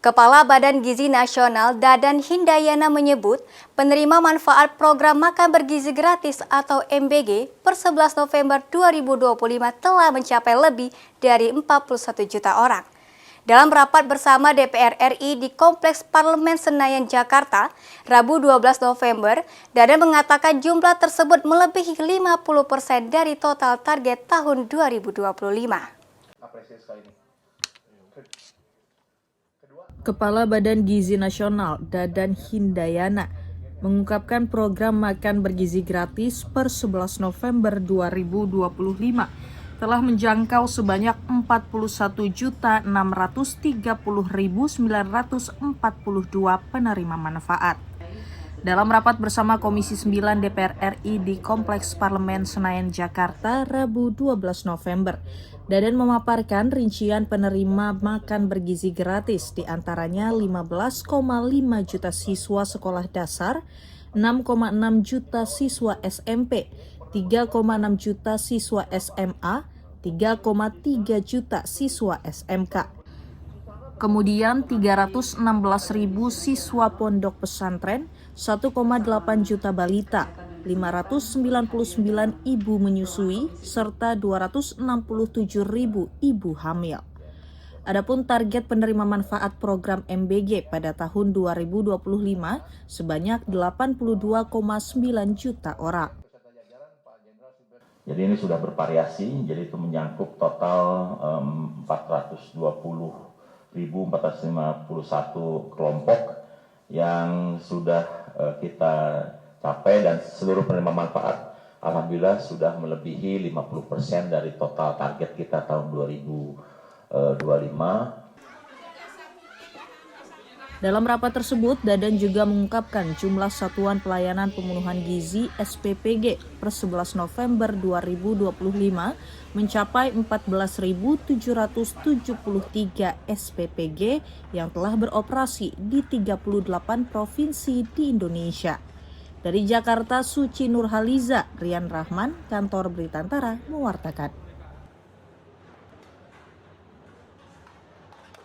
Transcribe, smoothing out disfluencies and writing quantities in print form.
Kepala Badan Gizi Nasional Dadan Hindayana menyebut penerima manfaat program makan bergizi gratis atau MBG per 11 November 2025 telah mencapai lebih dari 41 juta orang. Dalam rapat bersama DPR RI di Kompleks Parlemen Senayan, Jakarta, Rabu 12 November, Dadan mengatakan jumlah tersebut melebihi 50% dari total target tahun 2025. Kepala Badan Gizi Nasional Dadan Hindayana mengungkapkan program makan bergizi gratis per 11 November 2025 telah menjangkau sebanyak 41.630.942 penerima manfaat. Dalam rapat bersama Komisi 9 DPR RI di Kompleks Parlemen Senayan, Jakarta, Rabu 12 November, Dadan memaparkan rincian penerima makan bergizi gratis, di antaranya 15,5 juta siswa sekolah dasar, 6,6 juta siswa SMP, 3,6 juta siswa SMA, 3,3 juta siswa SMK. Kemudian 316.000 siswa pondok pesantren, 1,8 juta balita, 599 ibu menyusui, serta 267.000 ibu hamil. Adapun target penerima manfaat program MBG pada tahun 2025 sebanyak 82,9 juta orang. Jadi ini sudah bervariasi, jadi itu menyangkut total 420.451 kelompok yang sudah kita capai, dan seluruh penerima manfaat alhamdulillah sudah melebihi 50% dari total target kita tahun 2025. Dalam rapat tersebut, Dadan juga mengungkapkan jumlah Satuan Pelayanan Pemenuhan Gizi SPPG per 11 November 2025 mencapai 14.773 SPPG yang telah beroperasi di 38 provinsi di Indonesia. Dari Jakarta, Suci Nurhaliza, Rian Rahman, Kantor Berita Antara mewartakan.